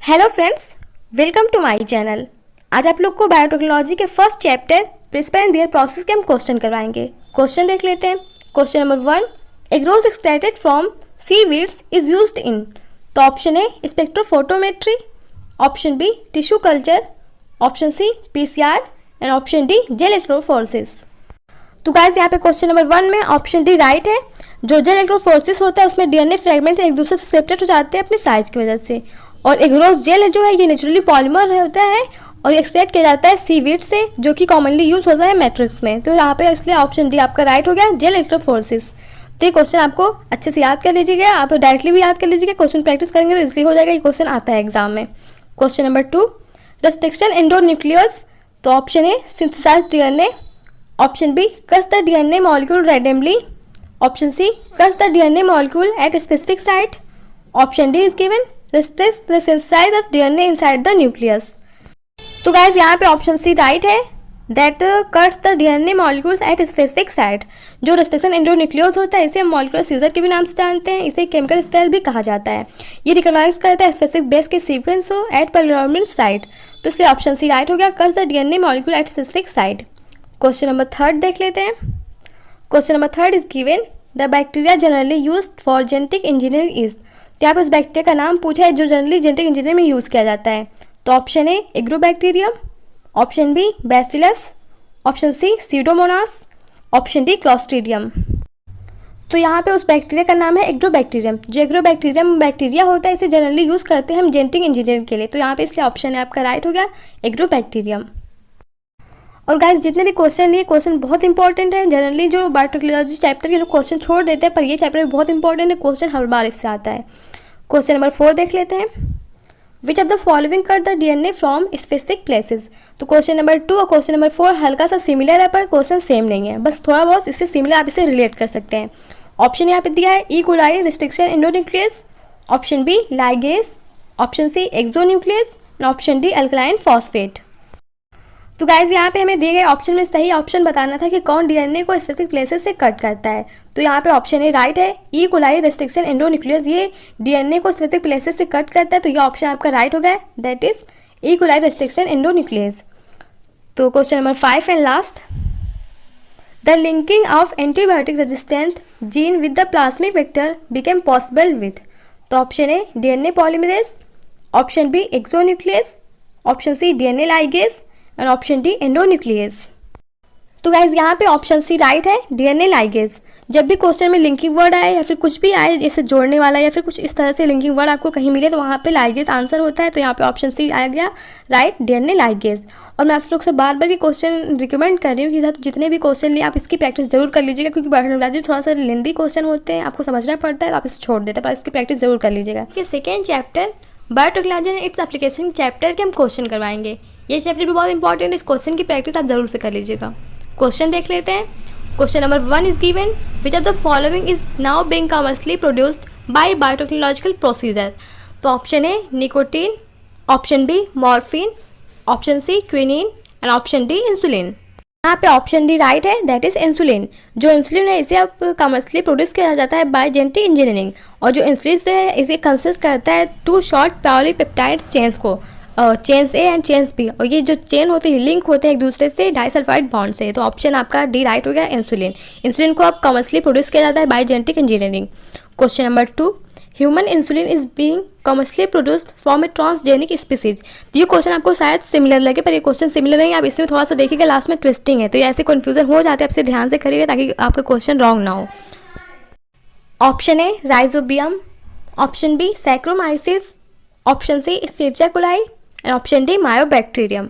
Hello friends, welcome to my channel. आज आप लोग को बायोटेक्नोलॉजी के first chapter principle and their process के हम क्वेश्चन करवाएंगे। क्वेश्चन देख लेते हैं। Question number 1, agarose extracted from seaweeds is used in. तो option A spectrophotometry, option B tissue culture, option C PCR and option D gel electrophoresis. तो guys यहाँ पे क्वेश्चन नंबर 1 में ऑप्शन डी राइट है। जो gel electrophoresis होता है उसमें डीएनए फ्रेगमेंट एक दूसरे से सेपरेट हो जाते हैं अपने साइज की वजह से। और एगरोस जेल जो है ये नेचुरली पॉलीमर होता है और एक्सट्रैक्ट किया जाता है सीवीड से, जो कि कॉमनली यूज होता है मैट्रिक्स में। तो यहाँ पे इसलिए ऑप्शन डी आपका राइट हो गया, जेल इलेक्ट्रोफोरेसिस। तो ये क्वेश्चन आपको अच्छे से याद कर लीजिएगा, आप डायरेक्टली भी याद कर लीजिएगा, क्वेश्चन प्रैक्टिस करेंगे तो इसलिए हो जाएगा, ये क्वेश्चन आता है एग्जाम में। Question number 2, restriction endonuclease. तो option A synthesise DNA, option B cuts the DNA molecule randomly, option C cuts the DNA molecule at specific site, option D is given restricts the synthesis of DNA inside the nucleus। तो guys यहाँ पे option C right है, that cuts the DNA molecules at specific site. जो restriction endonuclease होता है इसे हम molecular scissor के भी नाम से जानते हैं, इसे केमिकल स्केल भी कहा जाता है। ये रिकॉग्नाइज करता है स्पेसिफिक बेस के सीक्वेंस हो एट पैरामीटर साइट। तो इसलिए ऑप्शन सी राइट हो गया, cuts the DNA molecule at specific site. Question number 3 देख लेते हैं। Question number 3 is given, the bacteria generally used for genetic engineering is. तो यहाँ पे उस बैक्टीरिया का नाम पूछा है जो जनरली जेनेटिक इंजीनियरिंग में यूज़ किया जाता है। तो option A Agrobacterium, option B Bacillus, option C Pseudomonas, option D Clostridium. तो यहाँ पे उस बैक्टीरिया का नाम है एग्रोबैक्टीरियम। जो एग्रोबैक्टीरियम बैक्टीरिया होता है इसे जनरली यूज़ करते हैं हम जेनेटिक इंजीनियरिंग के लिए। तो यहाँ पे इसलिए ऑप्शन है आपका राइट हो गया, एग्रोबैक्टीरियम। और गाइस जितने भी क्वेश्चन लिए, क्वेश्चन बहुत इंपॉर्टेंट है। जनरली जो बायोटेक्नोलॉजी चैप्टर के लोग क्वेश्चन छोड़ देते हैं, पर ये चैप्टर बहुत इंपॉर्टेंट है, क्वेश्चन हर बार इससे आता है। क्वेश्चन नंबर 4 देख लेते हैं। विच of the following cut the DNA from specific places. तो क्वेश्चन नंबर 2 और क्वेश्चन नंबर 4 हल्का सा सिमिलर है, पर क्वेश्चन सेम नहीं है, बस थोड़ा बहुत इससे सिमिलर आप इसे रिलेट कर सकते हैं। ऑप्शन यहाँ पे दिया है E coli restriction endonuclease, option B ligase, option C exonuclease, option D alkaline phosphate. तो गाइज यहाँ पे हमें दिए गए ऑप्शन में सही ऑप्शन बताना था कि कौन डीएनए को स्पेसिफिक प्लेसेस से कट करता है। तो यहाँ पे ऑप्शन ए राइट है, ई कोलाई रेस्ट्रिक्शन एंडोन्यूक्लियस ये डीएनए को स्पेसिफिक प्लेसेस से कट करता है। तो ये ऑप्शन आपका राइट हो गया, that is E coli restriction endonuclease. तो question number 5 and last, the linking of antibiotic resistant gene with the plasmid vector became possible with. तो option A DNA polymerase, option B exonuclease, option C DNA ligase and option D endonuclease. तो guys यहाँ पे option C right है, DNA ligase. जब भी question में linking word आए या फिर कुछ भी आए जैसे जोड़ने वाला या फिर कुछ इस तरह से लिंकिंग वर्ड आपको कहीं मिले तो वहाँ पे लाइगेज आंसर होता है। तो यहाँ पे ऑप्शन सी आ गया राइट, डीएनए लाइगेज। और मैं आप लोग से बार बार ये क्वेश्चन रिकमेंड कर रही हूँ कि आप जितने भी क्वेश्चन लिए आप इसकी प्रैक्टिस जरूर कर लीजिएगा, क्योंकि बायोटेक्नोलॉजी थोड़ा सा लेंदी क्वेश्चन होते हैं, आपको समझना पड़ता है, तो आप इसे छोड़ देते हैं, पर इसकी प्रैक्टिस जरूर कर लीजिएगा। ये second chapter biotechnology and its application chapter के हम क्वेश्चन करवाएंगे। ये चैप्टर भी बहुत इंपॉर्टेंट है, इस क्वेश्चन की प्रैक्टिस आप जरूर से कर लीजिएगा। क्वेश्चन देख लेते हैं। Question number 1 is given, which of the following is now being commercially produced by biotechnological procedure. तो option A nicotine, option B morphine, option C quinine and option D insulin. यहाँ पे ऑप्शन डी राइट है, that is insulin. जो insulin है इसे अब commercially produce किया जाता है बाय जेनेटिक इंजीनियरिंग। और जो इंसुलिन है इसे कंसिस्ट करता है 2 शॉर्ट पॉलीपेप्टाइड चेन्स को, chains A and chains B. और ये जो चेन होते हैं लिंक होते हैं एक दूसरे से डाइसल्फाइड बॉन्ड से। तो ऑप्शन आपका डी राइट हो गया, इंसुलिन। इंसुलिन को अब कमर्शियली प्रोड्यूस किया जाता है bye genetic engineering. Question number 2, human insulin is being commercially produced from A transgenic species. तो ये क्वेश्चन आपको शायद सिमिलर लगे, पर ये क्वेश्चन सिमिलर नहीं है। आप इसमें थोड़ा सा देखिएगा, लास्ट में ट्विस्टिंग है, तो ये ऐसे कन्फ्यूजन हो जाते हैं, आपसे ध्यान से करिएगा ताकि आपका क्वेश्चन रॉन्ग ना हो। Option A rhizobium, option B saccharomyces, option C escherichia coli and option D mycobacterium.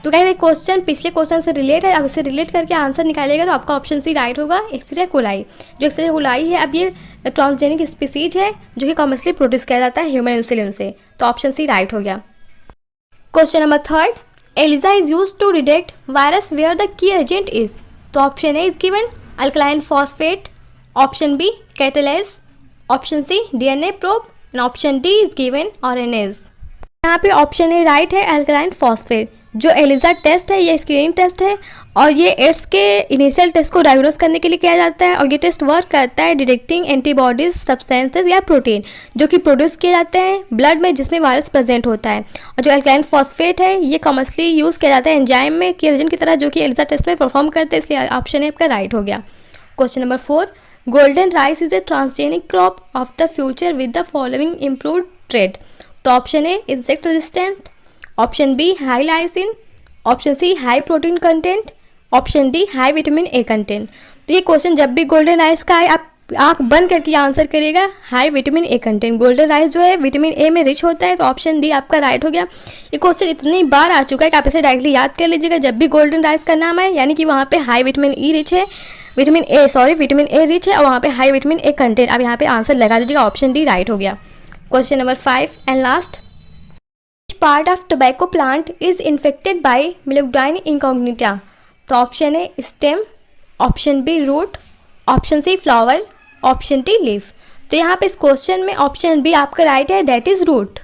तो क्या क्वेश्चन पिछले क्वेश्चन से रिलेट है, अब इसे रिलेट करके आंसर निकालेगा तो आपका ऑप्शन सी राइट होगा, एक्सटीरिया कोलाई। जो एक्सटीरिया कोलाई है अब ये ट्रांसजेनिक स्पीसीज है जो कि कमर्शियली प्रोड्यूस किया जाता है ह्यूमन इंसुलिन से। तो ऑप्शन सी राइट हो गया। Question number 3, ELISA is use to detect virus where the key agent is. तो option A is given alkaline phosphate, option B catalase, option C DNA probe and option D is given RNase. यहाँ पे option A right है, alkaline phosphate. जो ELISA test है ये screening test है और ये एड्स के इनिशियल टेस्ट को डायग्नोस करने के लिए किया जाता है और ये टेस्ट वर्क करता है डिटेक्टिंग एंटीबॉडीज सब्सटेंसेस या प्रोटीन जो कि प्रोड्यूस किए जाते हैं ब्लड में जिसमें वायरस प्रेजेंट होता है। और जो अल्कालाइन फॉस्फेट है ये कॉमर्शली यूज़ किया जाता है एंजाइम में के एजेंट की तरह जो कि एलिजा टेस्ट में परफॉर्म करते हैं, इसलिए ऑप्शन है आपका राइट हो गया। Question number 4, golden rice is a transgenic crop of the future with the following improved trait. तो option A insect resistant, option B high lysine, option C high protein content, option D high vitamin A content. तो ये question जब भी golden rice का है आप आंख बंद करके आंसर करिएगा high vitamin A content. Golden rice जो है विटामिन ए में रिच होता है, तो ऑप्शन डी आपका राइट हो गया। ये क्वेश्चन इतनी बार आ चुका है कि आप इसे डायरेक्टली याद कर लीजिएगा, जब भी गोल्डन राइस का नाम है यानी कि वहाँ पे हाई विटामिन ई रिच है, विटामिन ए रिच है और वहाँ पे हाई विटामिन ए कंटेंट। अब यहाँ पे आंसर लगा दीजिएगा, ऑप्शन डी राइट हो गया। Question number 5 and last, part of tobacco plant is infected by meloidogyne incognita. तो option A stem, option B root, option C flower, option D leaf. तो यहाँ पे इस क्वेश्चन में ऑप्शन बी आपका right है, दैट इज रूट।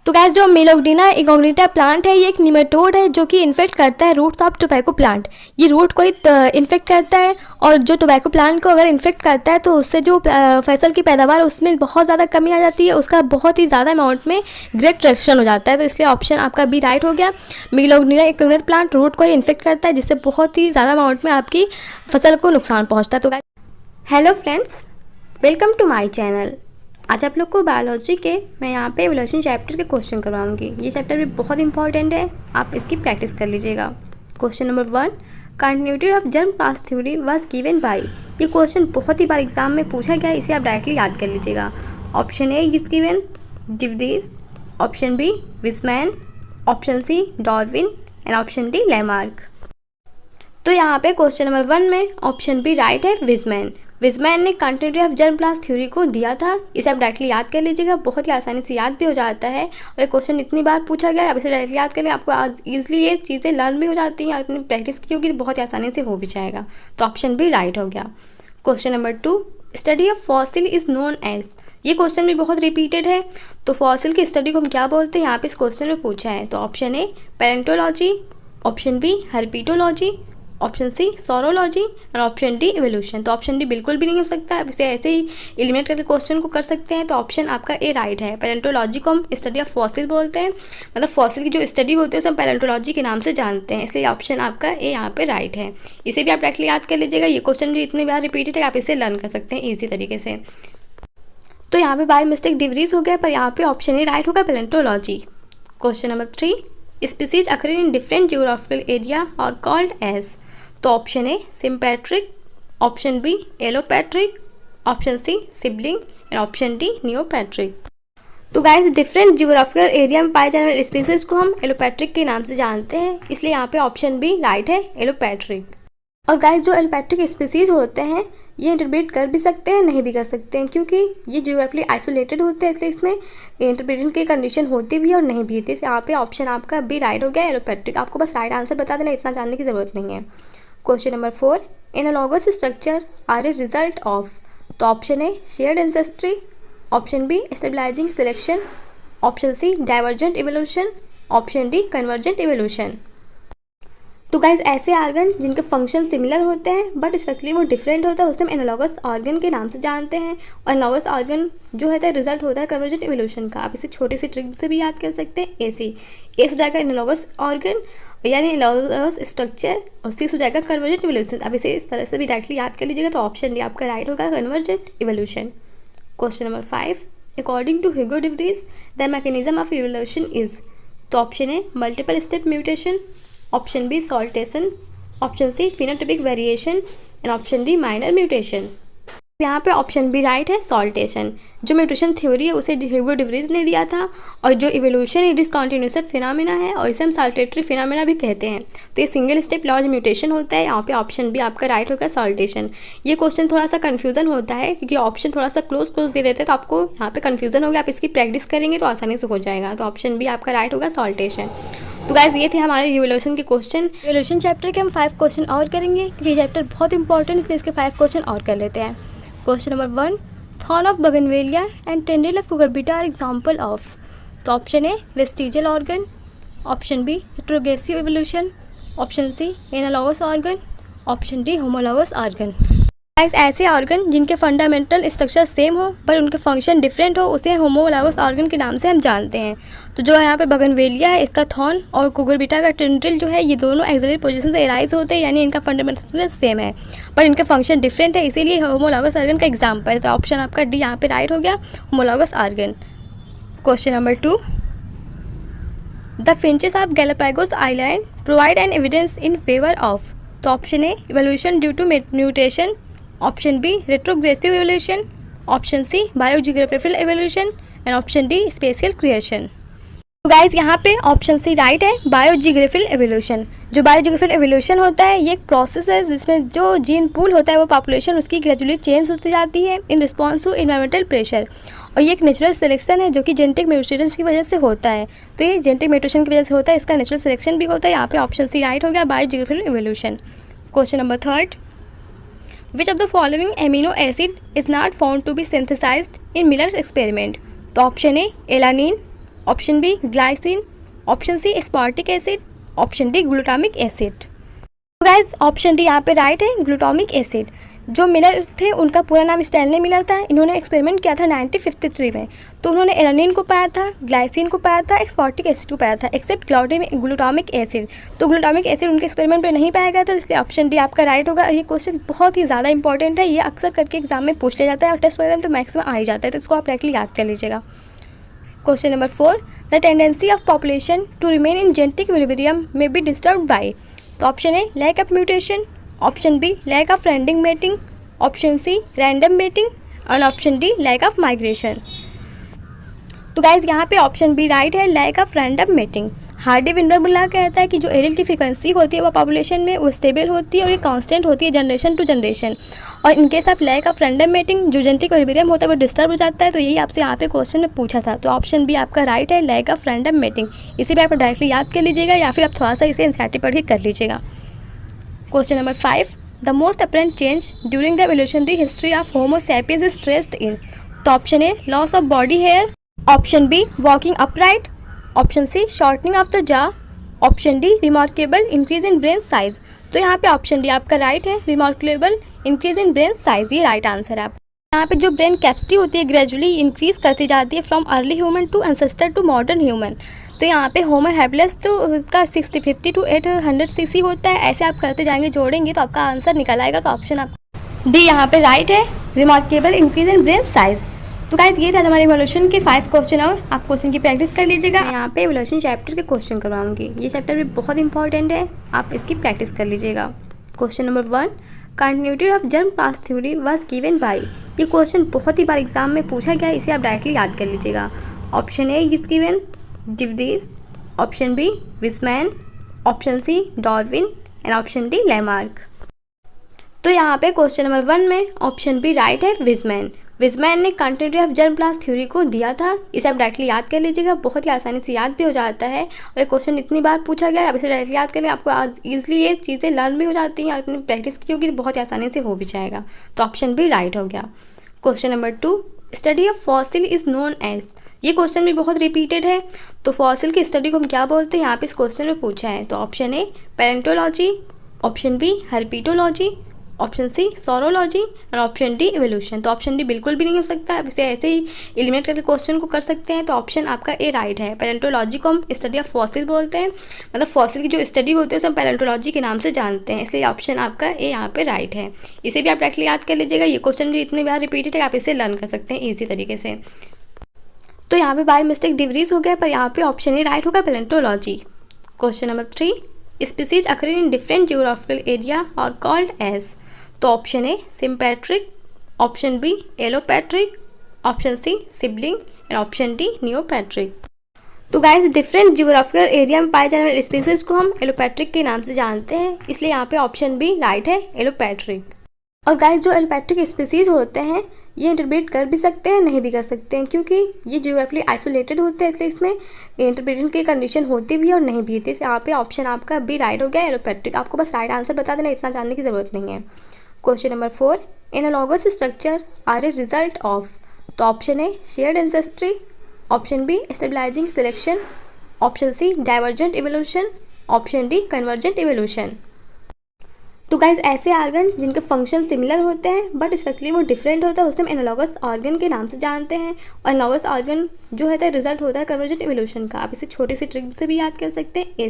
तो guys जो मिलिबोडाइन इनकॉग्निटा प्लांट है ये एक निमेटोड है जो कि इन्फेक्ट करता है रूट्स ऑफ टोबैको प्लांट। ये रूट को इन्फेक्ट करता है और जो टोबैको प्लांट को अगर इन्फेक्ट करता है तो उससे जो फसल की पैदावार है उसमें बहुत ज़्यादा कमी आ जाती है, उसका बहुत ही ज़्यादा अमाउंट में ग्रेट डिस्ट्रक्शन हो जाता है। तो इसलिए ऑप्शन आपका बी राइट हो गया। मिलिबोडाइन इनकॉग्निटा प्लांट रूट को इन्फेक्ट करता है जिससे बहुत ही ज़्यादा अमाउंट में आपकी फसल को नुकसान पहुँचता है। तो hello friends, welcome to my channel. आज आप लोग को बायोलॉजी के मैं यहाँ पे एवोल्यूशन चैप्टर के क्वेश्चन करवाऊंगी। ये चैप्टर भी बहुत इंपॉर्टेंट है, आप इसकी प्रैक्टिस कर लीजिएगा। Question number 1, continuity of germ plasm theory was given by. ये क्वेश्चन बहुत ही बार एग्जाम में पूछा गया है, इसे आप डायरेक्टली याद कर लीजिएगा। Option A is given de Vries, option B Weismann, option C Darwin and option D Lamarck. तो यहाँ पे क्वेश्चन नंबर 1 में ऑप्शन बी राइट है, विजमैन। विजमैन ने continuity of germ plasm theory को दिया था, इसे आप डायरेक्टली याद कर लीजिएगा, बहुत ही आसानी से याद भी हो जाता है। और ये क्वेश्चन इतनी बार पूछा गया है, आप इसे डायरेक्टली याद कर लें, आपको आज ईजिली ये चीज़ें लर्न भी हो जाती हैं और अपनी प्रैक्टिस की होगी तो बहुत ही आसानी से हो भी जाएगा। तो ऑप्शन बी राइट हो गया। Question number 2, study of fossil is known as. ये क्वेश्चन भी बहुत रिपीटेड है, तो फॉसिल की स्टडी को हम क्या बोलते हैं यहाँ पे इस क्वेश्चन में पूछा है। तो option A palaeontology, option B herpetology, option C saurology और ऑप्शन डी इवोल्यूशन। तो ऑप्शन डी बिल्कुल भी नहीं हो सकता, आप इसे ऐसे ही एलिमिनेट करके क्वेश्चन को कर सकते हैं। तो ऑप्शन आपका ए राइट है। पैलेंटोलॉजी को हम स्टडी ऑफ फॉसिल बोलते हैं, मतलब फॉसिल की जो स्टडी होती है उसे हम पैलेंटोलॉजी के नाम से जानते हैं, इसलिए ऑप्शन आपका ए यहाँ पे राइट है। इसे भी आप डायरेक्टली याद कर लीजिएगा, ये क्वेश्चन भी इतनी बार रिपीटेड है, आप इसे लर्न कर सकते हैं ईजी तरीके से। तो यहाँ पे बाय मिस्टेक डिवरीज हो गया, पर यहाँ पे ऑप्शन ए राइट होगा, palaeontology. Question number 3, species occurring in different geographical area are called as. तो option A sympatric, option B allopatric, option C sibling and option D neopatric. तो guys different geographical area में पाए जाने वाले species को हम allopatric के नाम से जानते हैं, इसलिए यहाँ पे ऑप्शन बी राइट है, एलोपैट्रिक। और गाइस जो एलोपैट्रिक स्पीसीज होते हैं ये इंटरप्रेट कर भी सकते हैं, नहीं भी कर सकते हैं, क्योंकि ये जियोग्राफिकली आइसोलेटेड होते हैं, इसलिए इसमें इंटरप्रेटेशन की कंडीशन होती भी है और नहीं भी होती है। यहाँ पे ऑप्शन आपका बी राइट हो गया, एलोपैट्रिक। आपको बस राइट आंसर बता देना, इतना जानने की जरूरत नहीं है। Question number 4, analogous structure are a result of. तो option A shared ancestry, option B stabilising selection, option C divergent evolution, option D convergent evolution. तो गाइज ऐसे आर्गन जिनके फंक्शन सिमिलर होते हैं बट स्ट्रक्चरली वो डिफरेंट होता है उसे हम एनालॉगस ऑर्गन के नाम से जानते हैं। और एनालॉगस ऑर्गन जो होता है रिजल्ट होता है कन्वर्जेंट इवोल्यूशन का। आप इसे छोटी सी ट्रिक से भी याद कर सकते हैं, ए हो जाएगा एनालॉगस ऑर्गन यानी एनालॉगस स्ट्रक्चर, और सी हो जाएगा कन्वर्जेंट इवोल्यूशन। अब इसे इस तरह से भी डायरेक्टली याद कर लीजिएगा, तो ऑप्शन डी आपका राइट होगा, convergent evolution. Question number 5, according to Hugo de Vries the mechanism of evolution is. तो option A multiple step mutation, option B saltation, option C phenotypic variation and option D minor mutation. यहाँ पे option B right है, saltation. जो mutation theory है उसे ह्यूगो de Vries ने दिया था, और जो इवोल्यूशन ये डिसकंटिन्यूस फिनोमेना है और इसे हम सॉल्टेटरी फिनोमेना भी कहते हैं। तो ये सिंगल स्टेप लार्ज म्यूटेशन होता है। यहाँ पे ऑप्शन बी आपका राइट होगा, सॉल्टेशन। ये क्वेश्चन थोड़ा सा कन्फ्यूजन होता है क्योंकि ऑप्शन थोड़ा सा क्लोज दे देते हैं, तो आपको यहाँ पे कन्फ्यूजन होगा। आप इसकी प्रैक्टिस करेंगे तो आसानी से हो जाएगा। तो ऑप्शन बी आपका राइट होगा, सॉल्टेशन। तो गाइज ये थे हमारे इवोल्यूशन के क्वेश्चन। इवोल्यूशन चैप्टर के हम 5 क्वेश्चन और करेंगे क्योंकि ये चैप्टर बहुत इंपॉर्टेंट, इसलिए इसके 5 क्वेश्चन और कर लेते हैं। Question number 1, thorn of bougainvillea and tendril of cucurbita are example of. तो option A vestigial organ, option B heterogressive evolution, option C analogous organ, option D homologous organ. ऐसे organ जिनके fundamental structure same हो पर उनके function different हो उसे homologous organ के नाम से हम जानते हैं। तो जो यहाँ पे बगनवेलिया है इसका थॉर्न और कुकुरबिटा का टेंड्रिल जो है ये दोनों एक्सिलरी पोजीशन से एराइज होते हैं, यानी इनका फंडामेंटल सेम है पर इनके फंक्शन डिफरेंट है, इसीलिए होमोलॉगस ऑर्गन का एग्जाम्पल है। तो ऑप्शन आपका डी यहाँ पे राइट हो गया, homologous organ. Question number 2, the finches of Galapagos island provide an evidence in favour of. तो option A evolution due to mutation, option B retrogressive evolution, option C biogeographical evolution and option D special creation. तो guys यहाँ पे option C right है, biogeographical evolution. जो biogeographical evolution होता है ये एक प्रोसेस है जिसमें जो जीन पूल होता है वो पॉपुलेशन उसकी ग्रेजुअली चेंज होती जाती है in response to environmental pressure, और ये एक नेचुरल सिलेक्शन है जो कि जेनेटिक म्यूटेशन की वजह से होता है। तो ये जेनेटिक म्यूटेशन की वजह से होता है, इसका नेचुरल सिलेक्शन भी होता है। यहाँ पे ऑप्शन सी राइट हो गया, biogeographical evolution. Question number 3, Which of the following amino acid is not found to be synthesized in Miller's experiment? तो option A alanine, option B glycine, option C aspartic acid, option D glutamic acid. तो guys option D यहाँ पे right है, glutamic acid. जो Miller थे उनका पूरा नाम स्टैनले मिलर था, इन्होंने एक्सपेरिमेंट किया था 1953 में। तो उन्होंने एलानिन को पाया था, ग्लाइसिन को पाया था, एस्पार्टिक एसिड को पाया था, एक्सेप्ट ग्लूटामिक एसिड। तो ग्लूटामिक एसिड उनके एक्सपेरिमेंट में नहीं पाया गया था, इसलिए ऑप्शन डी आपका राइट होगा। ये क्वेश्चन बहुत ही ज़्यादा इंपॉर्टेंट है, ये अक्सर करके एग्जाम में पूछ लिया जाता है और टेस्ट वगैरह में तो मैक्सिमम आ ही जाता है, तो इसको आप डायरेक्टली याद कर लीजिएगा। Question number 4, the tendency of population to remain in genetic equilibrium may be disturbed by. तो option A lack of mutation, option B lack of random mating, option C random mating और option D lack of migration. तो guys यहाँ पे option B right है, lack of random mating. Hardy विंडरबिल्ला कहता है कि जो एलील की फ्रीक्वेंसी होती है वो पॉपुलेशन में वो स्टेबल होती है और ये कांस्टेंट होती है जनरेशन टू जनरेशन, और in case of lack of random mating जो जेनेटिक इक्विलिब्रियम होता है वो डिस्टर्ब हो जाता है। तो यही आपसे यहाँ पे क्वेश्चन में पूछा था, तो ऑप्शन बी आपका राइट है, लैक ऑफ रैंडम मेटिंग। इसी भी आप डायरेक्टली याद कर लीजिएगा या फिर आप थोड़ा सा इसे एनसीईआरटी पढ़ के कर लीजिएगा। Question number 5, the most apparent change during the evolutionary history of Homo sapiens is traced in. तो option A loss of body hair, option B walking upright, option C shortening of the jaw, option D remarkable increase in brain size. तो यहाँ पे option D आपका right है, remarkable increase in brain size, ये right answer है। यहाँ पे जो ब्रेन कैपेसिटी होती है ग्रेजुअली इंक्रीज करती जाती है from early human to ancestor to modern human. तो यहाँ पे होमो हैबिलिस तो का 650 टू 800 सीसी होता है, ऐसे आप करते जाएंगे जोड़ेंगे तो आपका आंसर निकल आएगा। तो ऑप्शन आप डी यहाँ पे राइट है, remarkable increase in brain size. तो गाइस ये था हमारे इवोल्यूशन के 5 क्वेश्चन, और आप क्वेश्चन की प्रैक्टिस कर लीजिएगा। यहाँ पे इवोल्यूशन चैप्टर के क्वेश्चन करवाऊंगी, ये चैप्टर भी बहुत इंपॉर्टेंट है, आप इसकी प्रैक्टिस कर लीजिएगा। Question number 1, continuity of germ plasm theory was given by. ये क्वेश्चन बहुत ही बार एग्जाम में पूछा गया है, इसे आप डायरेक्टली याद कर लीजिएगा। Option A is given de Vries, option B Weismann, option C Darwin and option D Lamarck. तो यहाँ पे क्वेश्चन नंबर 1 में ऑप्शन बी राइट है, विजमैन। विजमैन ने continuity of germ plasm theory को दिया था, इसे आप डायरेक्टली याद कर लीजिएगा, बहुत ही आसानी से याद भी हो जाता है। और ये क्वेश्चन इतनी बार पूछा गया है, आप इसे डायरेक्टली याद कर लें, आपको आज ईजिली ये चीज़ें लर्न भी हो जाती हैं, आपने प्रैक्टिस की होगी तो बहुत ही आसानी से हो भी जाएगा। तो ऑप्शन बी राइट हो गया। Question number 2, study of fossil is known as. ये क्वेश्चन भी बहुत रिपीटेड है, तो फॉसिल की स्टडी को हम क्या बोलते हैं, यहाँ पे इस क्वेश्चन में पूछा है। तो option A palaeontology, option B herpetology, option C saurology और ऑप्शन डी इवोल्यूशन। तो ऑप्शन डी बिल्कुल भी नहीं हो सकता, आप इसे ऐसे ही एलिमिनेट करके क्वेश्चन को कर सकते हैं। तो ऑप्शन आपका ए राइट है। पैलेंटोलॉजी को हम स्टडी ऑफ फॉसिल बोलते हैं, मतलब फॉसिल की जो स्टडी होती है उसे हम पैलेंटोलॉजी के नाम से जानते हैं, इसलिए ऑप्शन आपका ए यहाँ पे राइट है। इसे भी आप डायरेक्टली याद कर लीजिएगा, ये क्वेश्चन भी इतनी बार रिपीटेड है, आप इसे लर्न कर सकते हैं ईजी तरीके से। तो यहाँ पे बाय मिस्टेक डिवरीज हो गया, पर यहाँ पे ऑप्शन ए राइट होगा, palaeontology. Question number 3, species occurring in different geographical area are called as. तो option A sympatric, option B allopatric, option C sibling and option D neopatric. तो guys different geographical area में पाए जाने वाले species को हम allopatric के नाम से जानते हैं, इसलिए यहाँ पे ऑप्शन बी राइट है, एलोपैट्रिक। और गाइस जो एलोपैट्रिक स्पीसीज होते हैं ये इंटरप्रेट कर भी सकते हैं, नहीं भी कर सकते हैं, क्योंकि ये जियोग्राफिकली आइसोलेटेड होते हैं, इसलिए इसमें इंटरप्रेटेशन की कंडीशन होती भी है और नहीं भी होती है। यहाँ पे ऑप्शन आपका बी राइट हो गया, एलोपैट्रिक। आपको बस राइट आंसर बता देना, इतना जानने की जरूरत नहीं है। Question number 4, analogous structure are a result of. तो option A shared ancestry, option B stabilising selection, option C divergent evolution, option D convergent evolution. तो गाइज ऐसे ऑर्गन जिनके फंक्शन सिमिलर होते हैं बट स्ट्रक्चरली वो डिफरेंट होता है उसे हम एनालॉगस ऑर्गन के नाम से जानते हैं। और एनालॉगस ऑर्गन जो होता है रिजल्ट होता है कन्वर्जेंट इवोल्यूशन का। आप इसे छोटी सी ट्रिक से भी याद कर सकते हैं। ए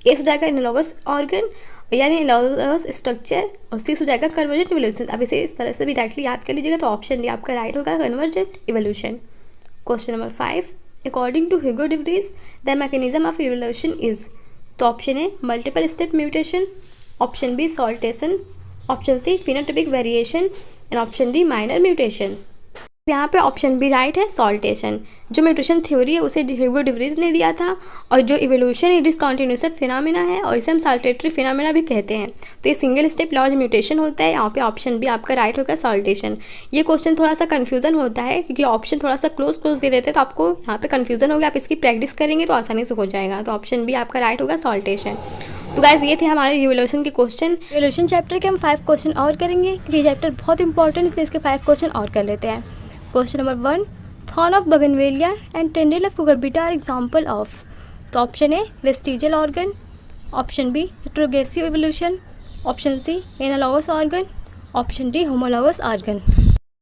हो जाएगा एनालॉगस ऑर्गन यानी एनालॉगस स्ट्रक्चर, और सी हो जाएगा कन्वर्जेंट इवोल्यूशन। अब इसे इस तरह से भी डायरेक्टली याद कर लीजिएगा। तो ऑप्शन डी आपका राइट होगा, convergent evolution. Question number 5, according to Hugo de Vries the mechanism of evolution is. तो option A multiple step mutation, option B saltation, option C phenotypic variation and option D minor mutation. यहाँ पे option B right है, saltation. जो mutation theory है उसे ह्यूगो de Vries ने दिया था, और जो इवोल्यूशन ये डिसकंटिन्यूस फिनोमेना है और इसे हम सॉल्टेटरी फिनोमेना भी कहते हैं। तो ये सिंगल स्टेप लार्ज म्यूटेशन होता है। यहाँ पे ऑप्शन बी आपका राइट होगा, सॉल्टेशन। ये क्वेश्चन थोड़ा सा कन्फ्यूजन होता है क्योंकि ऑप्शन थोड़ा सा क्लोज दे देते हैं, तो आपको यहाँ पे कन्फ्यूजन होगा। आप इसकी प्रैक्टिस करेंगे तो आसानी से हो जाएगा। तो ऑप्शन बी आपका राइट होगा, सॉल्टेशन। तो गाइज ये थे हमारे इवोल्यूशन के क्वेश्चन। इवोल्यूशन चैप्टर के हम 5 क्वेश्चन और करेंगे क्योंकि ये चैप्टर बहुत इंपॉर्टेंट, इसलिए इसके 5 क्वेश्चन और कर लेते हैं। Question number 1, thorn of bougainvillea and tendril of cucurbita are example of. तो option A vestigial organ, option B retrogressive evolution, option C analogous organ, option D homologous organ.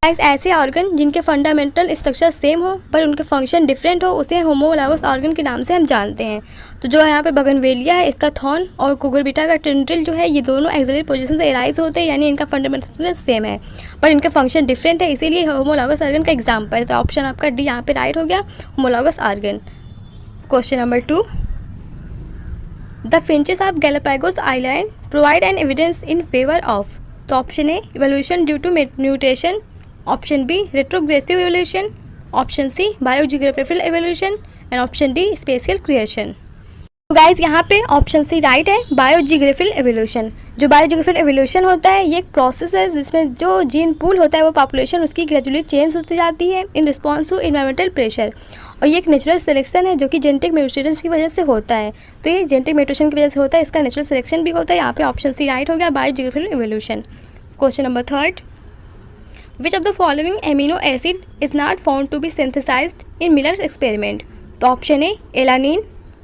ऐसे organ जिनके fundamental structure same हो पर उनके function different हो उसे homologous organ के नाम से हम जानते हैं। तो जो यहाँ पे बगनवेलिया है इसका थॉर्न और कुकुरबिटा का टेंड्रिल जो है ये दोनों एक्सिलरी पोजीशन से एराइज होते हैं, यानी इनका फंडामेंटल सेम है पर इनके फंक्शन डिफरेंट है, इसीलिए होमोलॉगस ऑर्गन का एग्जाम्पल है। तो ऑप्शन आपका डी यहाँ पे राइट हो गया, homologous organ. Question number 2, the finches of Galapagos island provide an evidence in favour of. तो option A evolution due to mutation, option B retrogressive evolution, option C biogeographical evolution and option D special creation. तो guys यहाँ पे option C right है, biogeographical evolution. जो biogeographical evolution होता है ये एक प्रोसेस है जिसमें जो जीन पूल होता है वो पॉपुलेशन उसकी ग्रेजुअली चेंज होती जाती है in response to environmental pressure, और ये एक नेचुरल सिलेक्शन है जो कि जेनेटिक म्यूटेशन की वजह से होता है। तो ये जेनेटिक म्यूटेशन की वजह से होता है, इसका नेचुरल सिलेक्शन भी होता है। यहाँ पे ऑप्शन सी राइट हो गया, biogeographical evolution. Question number 3, Which of the following amino acid is not found to be synthesized in Miller's experiment? तो option A alanine,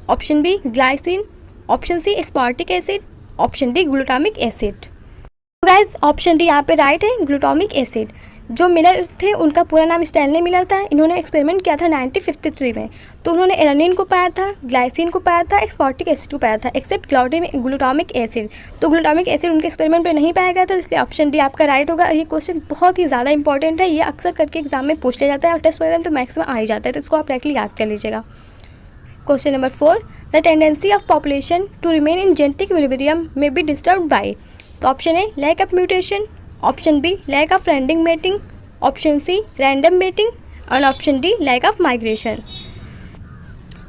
option B glycine, option C aspartic acid, option D glutamic acid. तो guys option D यहाँ पे right है, glutamic acid. जो Miller थे उनका पूरा नाम स्टैनली मिलर था। इन्होंने एक्सपेरिमेंट किया था 1953 में। तो उन्होंने एलानिन को पाया था, ग्लाइसिन को पाया था, एस्पार्टिक एसिड को पाया था, एक्सेप्ट ग्लूटामिक एसिड। तो ग्लूटामिक एसिड उनके एक्सपेरिमेंट में नहीं पाया गया था, इसलिए ऑप्शन डी आपका राइट होगा। ये क्वेश्चन बहुत ही ज़्यादा इंपॉर्टेंट है, ये अक्सर करके एग्जाम में पूछ लिया जाता है और टेस्ट वगैरह में तो मैक्सिमम आ ही जाता है, तो इसको आप डायरेक्टली याद कर लीजिएगा। Question number 4, the tendency of population to remain in genetic equilibrium may be disturbed by. तो option A lack of mutation, option B lack of random mating, option C random mating और option D lack of migration.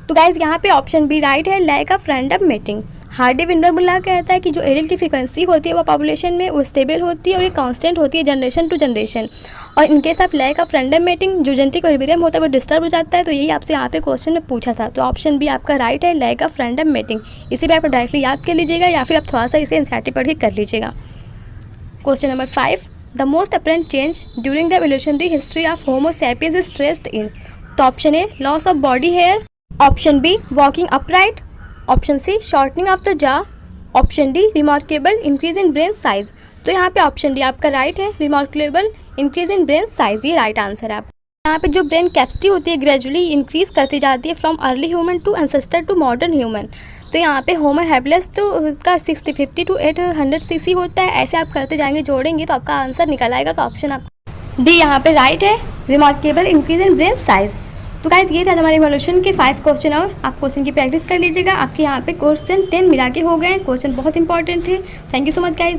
तो guys यहाँ पे option B right है, lack of random mating. Hardy विंडरमुल्ला कहता है कि जो एलील की फ्रीक्वेंसी होती है वो पॉपुलेशन में वो स्टेबल होती है और ये कांस्टेंट होती है जनरेशन टू जनरेशन, और in case of lack of random mating जो जेनेटिक इक्विलिब्रियम होता है वो डिस्टर्ब हो जाता है। तो यही आपसे यहाँ पे क्वेश्चन में पूछा था। तो ऑप्शन बी आपका राइट है, लैक ऑफ रैंडम मेटिंग। इसी पे आप डायरेक्टली याद कर लीजिएगा या फिर आप थोड़ा सा इसे एनसीईआरटी पढ़ के कर लीजिएगा। Question number 5, the most apparent change during the evolutionary history of Homo sapiens is traced in. तो option A loss of body hair, option B walking upright, option C shortening of the jaw, option D remarkable increase in brain size. तो यहाँ पे option D आपका right है, remarkable increase in brain size, ये right answer है आप। यहाँ पे जो ब्रेन कैपेसिटी होती है ग्रेजुअली इंक्रीज करती जाती है from early human to ancestor to modern human. तो यहाँ पे होमो हैबिलिस तो का 650 to 800 cc होता है। ऐसे आप करते जाएंगे, जोड़ेंगे तो आपका आंसर निकल आएगा। तो ऑप्शन आप डी यहाँ पे राइट है, remarkable increase in brain size. तो गाइस ये था हमारे इवोल्यूशन के 5 क्वेश्चन, और आप क्वेश्चन की प्रैक्टिस कर लीजिएगा। आपके यहाँ पे क्वेश्चन 10 मिला के हो गए। क्वेश्चन बहुत इंपॉर्टेंट थे। Thank you so much guys.